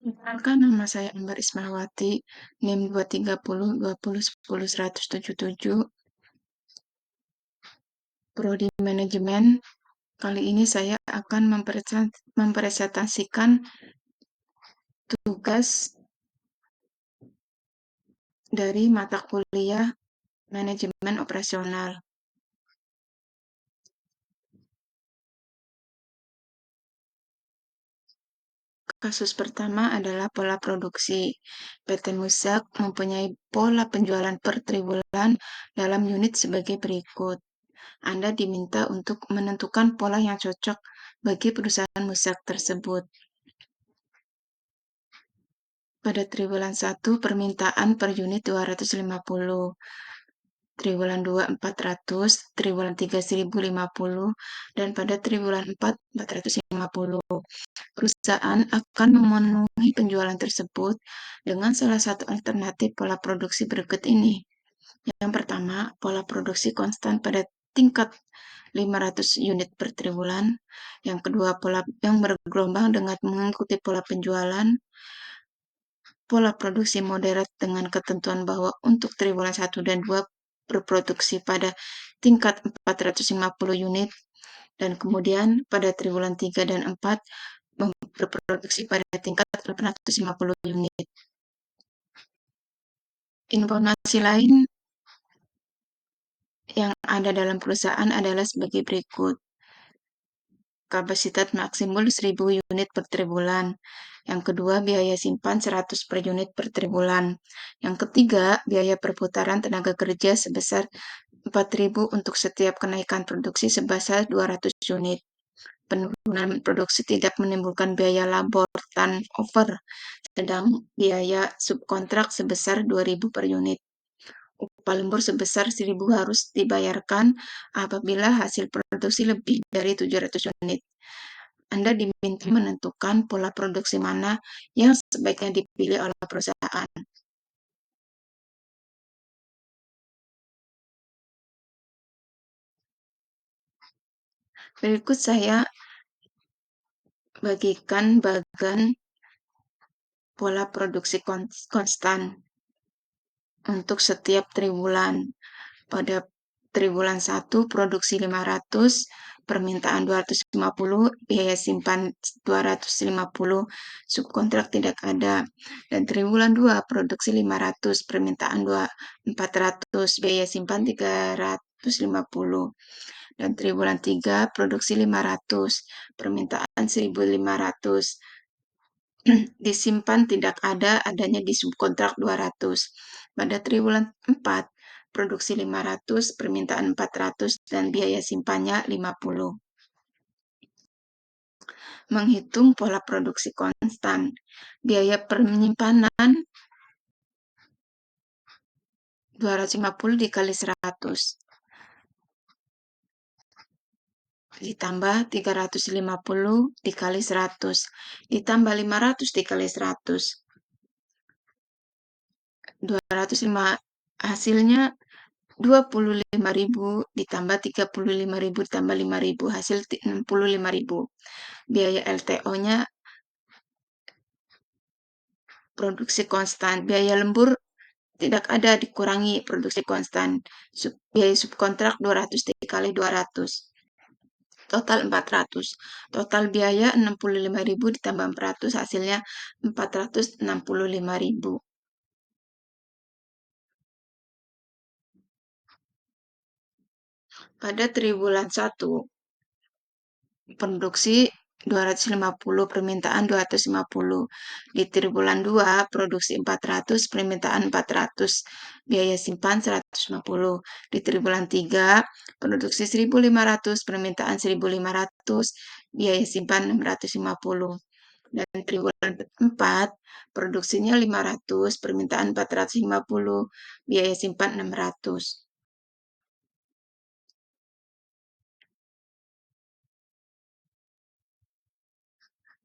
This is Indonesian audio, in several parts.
Perkenalkan, nama saya Ambar Ismawati, NIM 23020100177, Prodi Manajemen. Kali ini saya akan mempresentasikan tugas dari mata kuliah Manajemen Operasional. Kasus pertama adalah pola produksi. PT Musak mempunyai pola penjualan per triwulan dalam unit sebagai berikut. Anda diminta untuk menentukan pola yang cocok bagi perusahaan Musak tersebut. Pada triwulan 1, permintaan per unit 250, triwulan 2 400, triwulan 3 1050, dan pada triwulan 4 450. Perusahaan akan memenuhi penjualan tersebut dengan salah satu alternatif pola produksi berikut ini. Yang pertama, pola produksi konstan pada tingkat 500 unit per triwulan. Yang kedua, pola yang bergelombang dengan mengikuti pola penjualan. Pola produksi moderat dengan ketentuan bahwa untuk triwulan 1 dan 2 berproduksi pada tingkat 450 unit, dan kemudian pada triwulan 3 dan 4 berproduksi pada tingkat 850 unit. Informasi lain yang ada dalam perusahaan adalah sebagai berikut. Kapasitas maksimal 1000 unit per triwulan. Yang kedua, biaya simpan 100 per unit per triwulan. Yang ketiga, biaya perputaran tenaga kerja sebesar 4.000 untuk setiap kenaikan produksi sebesar 200 unit. Penurunan produksi tidak menimbulkan biaya labor turnover, sedang biaya subkontrak sebesar 2.000 per unit. Upah lembur sebesar 1.000 harus dibayarkan apabila hasil produksi lebih dari 700 unit. Anda diminta menentukan pola produksi mana yang sebaiknya dipilih oleh perusahaan. Berikut saya bagikan bagan pola produksi konstan untuk setiap triwulan. Pada triwulan 1, produksi 500, permintaan 250, biaya simpan 250, subkontrak tidak ada. Dan triwulan 2, produksi 500, permintaan 400, biaya simpan 350. Dan triwulan 3, produksi 500, permintaan 1.500, disimpan tidak ada, adanya di subkontrak 200. Pada triwulan 4, produksi 500, permintaan 400, dan biaya simpannya 50. Menghitung pola produksi konstan. Biaya penyimpanan 250 dikali 100. Ditambah 350 dikali 100. Ditambah 500 dikali 100. 205, hasilnya 25.000 ditambah 35.000 ditambah 5.000, hasil 65.000. Biaya LTO-nya produksi konstan. Biaya lembur tidak ada, dikurangi produksi konstan. Biaya subkontrak 200 dikali 200. Total 400. Total biaya 65.000 ditambah 400, hasilnya 465.000. Pada triwulan 1, produksi 250, permintaan 250. Di triwulan 2, produksi 400, permintaan 400, biaya simpan 150. Di triwulan 3, produksi 1.500, permintaan 1.500, biaya simpan 650. Dan triwulan 4, produksinya 500, permintaan 450, biaya simpan 600.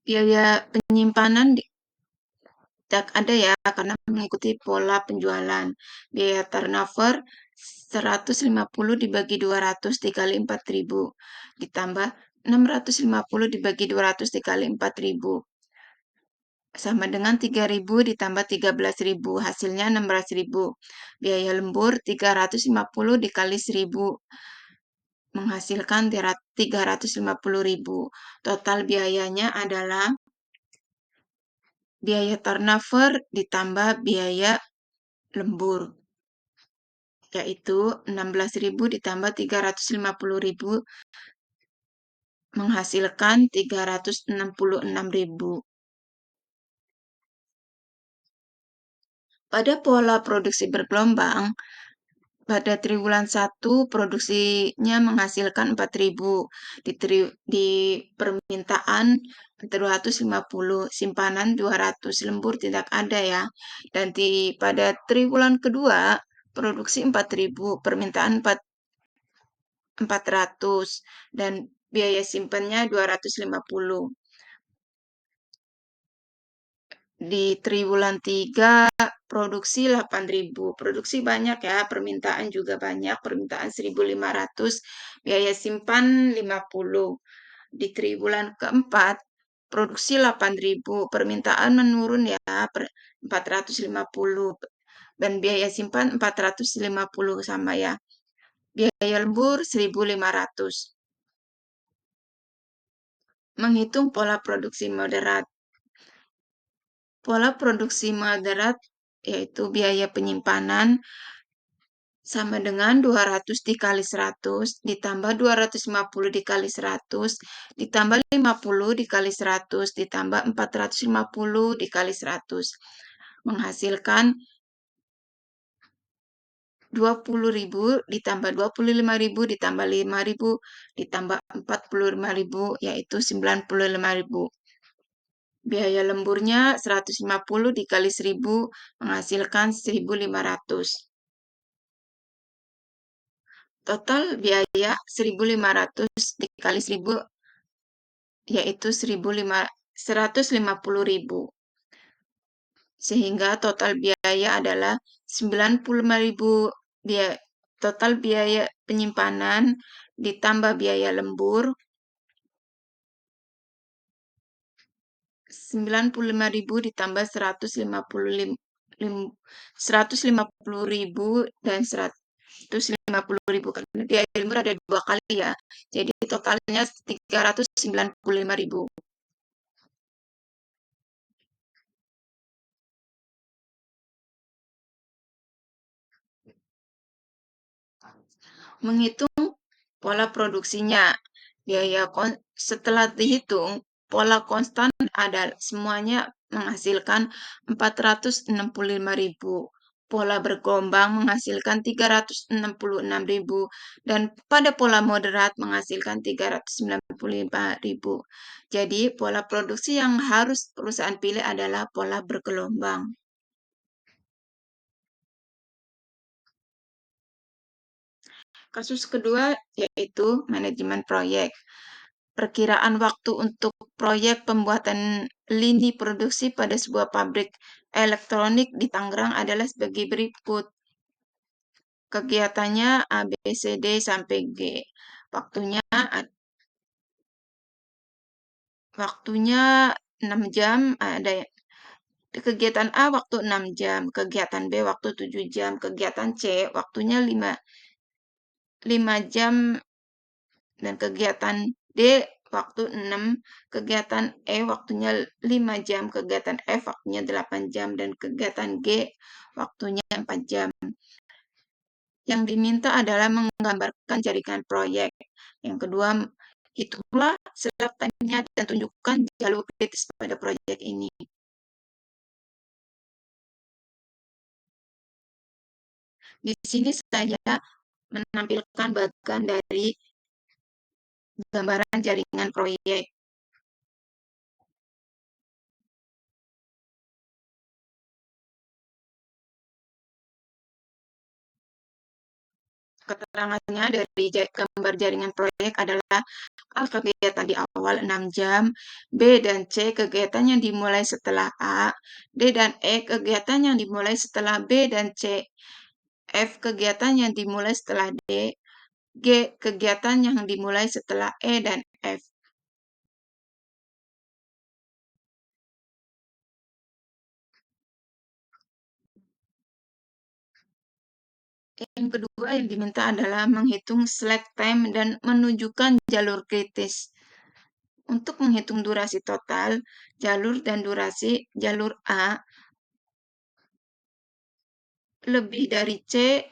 Biaya penyimpanan tidak ada ya, karena mengikuti pola penjualan. Biaya turnover 150 dibagi 200 dikali 4.000, ditambah 650 dibagi 200 dikali 4.000. sama dengan 3.000 ditambah 13.000, hasilnya 16.000. Biaya lembur 350 dikali 1.000, menghasilkan 350.000. Total biayanya adalah biaya turnover ditambah biaya lembur, yaitu 16.000 ditambah 350.000, menghasilkan 366.000. Pada pola produksi bergelombang, pada triwulan 1 produksinya menghasilkan 4.000, di permintaan 250, simpanan 200, lembur tidak ada ya. Dan pada triwulan kedua produksi 4.000, permintaan 400 dan biaya simpannya 250. Di triwulan 3 produksi 8.000. Produksi banyak ya, permintaan juga banyak, permintaan 1.500, biaya simpan 50. Di triwulan keempat produksi 8.000, permintaan menurun ya, 450 dan biaya simpan 450 sama ya. Biaya lembur 1.500. Menghitung pola produksi moderat. Pola produksi moderat yaitu biaya penyimpanan sama dengan 200 dikali 100 ditambah 250 dikali 100 ditambah 50 dikali 100 ditambah 450 dikali 100, menghasilkan 20.000 ditambah 25.000 ditambah 5.000 ditambah 45.000, yaitu 95.000. Biaya lemburnya 150 dikali 1.000 menghasilkan 1.500. Total biaya 1.500 dikali 1.000 yaitu 150.000. Sehingga total biaya adalah 95.000. Total biaya penyimpanan ditambah biaya lembur 95.000 ditambah 150.000 dan 150.000 karena biaya lembur ada 2 kali ya. Jadi totalnya 395.000. Menghitung pola produksinya. Setelah dihitung, pola konstan ada semuanya menghasilkan 465.000. Pola bergelombang menghasilkan 366.000 dan pada pola moderat menghasilkan 395.000. Jadi pola produksi yang harus perusahaan pilih adalah pola bergelombang. Kasus kedua yaitu manajemen proyek. Perkiraan waktu untuk proyek pembuatan lini produksi pada sebuah pabrik elektronik di Tangerang adalah sebagai berikut. Kegiatannya A, B, C, D sampai G. Waktunya 6 jam, ada kegiatan A waktu 6 jam, kegiatan B waktu 7 jam, kegiatan C waktunya 5 jam dan kegiatan D waktu 6, kegiatan E waktunya 5 jam, kegiatan F waktunya 8 jam, dan kegiatan G waktunya 4 jam. Yang diminta adalah menggambarkan jaringan proyek. Yang kedua, hitunglah sertanya dan tunjukkan jalur kritis pada proyek ini. Di sini saya menampilkan bagian dari gambaran jaringan proyek. Keterangannya dari gambar jaringan proyek adalah A, kegiatan di awal 6 jam, B dan C kegiatan yang dimulai setelah A, D dan E kegiatan yang dimulai setelah B dan C, F kegiatan yang dimulai setelah D, G kegiatan yang dimulai setelah E dan F. Yang kedua yang diminta adalah menghitung slack time dan menunjukkan jalur kritis. Untuk menghitung durasi total, jalur dan durasi jalur A lebih dari C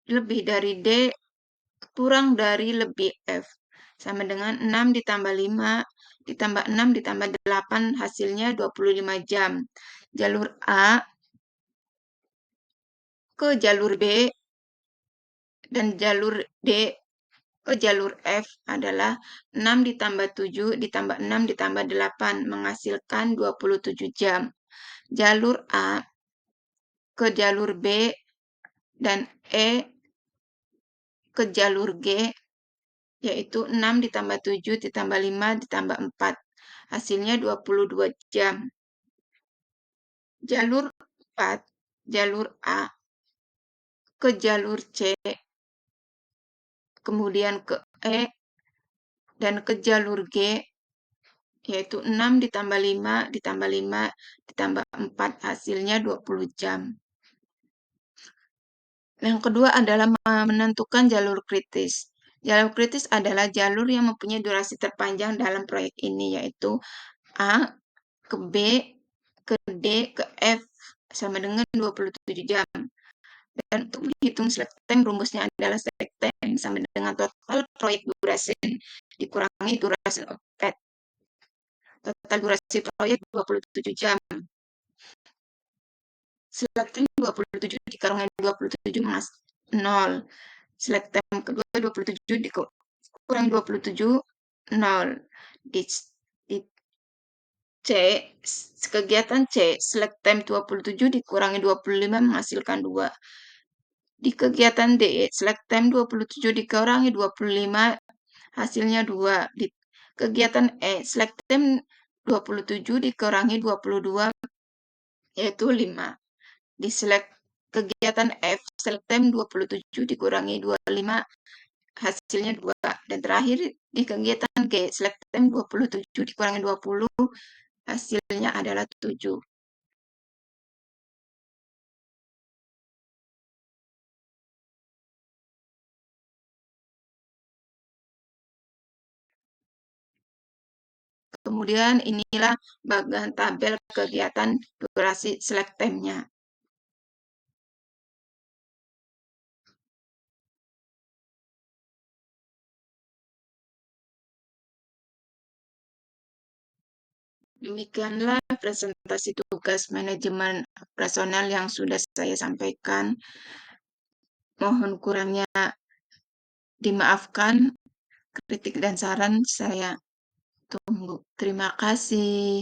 lebih dari D kurang dari lebih F sama dengan 6 ditambah 5 ditambah 6 ditambah 8 hasilnya 25 jam. Jalur A ke jalur B dan jalur D ke jalur F adalah 6 ditambah 7 ditambah 6 ditambah 8 menghasilkan 27 jam. Jalur A ke jalur B dan E ke jalur G yaitu 6 ditambah 7 ditambah 5 ditambah 4. Hasilnya 22 jam. Jalur 4, jalur A ke jalur C, kemudian ke E, dan ke jalur G, yaitu 6 ditambah 5 ditambah 5 ditambah 4, hasilnya 20 jam. Yang kedua adalah menentukan jalur kritis. Jalur kritis adalah jalur yang mempunyai durasi terpanjang dalam proyek ini, yaitu A ke B, ke D, ke F, sama dengan 27 jam. Dan untuk menghitung slack time, rumusnya adalah slack time sama dengan total proyek durasi dikurangi durasi output. Total durasi proyek 27 jam. Slack time 27 dikurangi 27 mas 0. Slack time kedua 27 dikurangi 27, 0. Di C, kegiatan C, slack time 27 dikurangi 25 menghasilkan 2. Di kegiatan D, slack time 27 dikurangi 25 hasilnya 2. Di kegiatan E, slack time 27 dikurangi 22 yaitu 5. Di kegiatan F, slack time 27 dikurangi 25 hasilnya 2. Dan terakhir di kegiatan G, slack time 27 dikurangi 20 hasilnya adalah 7. Kemudian inilah bagian tabel kegiatan durasi slack time-nya. Demikianlah presentasi tugas manajemen personel yang sudah saya sampaikan. Mohon kurangnya dimaafkan, kritik dan saran saya tunggu. Terima kasih.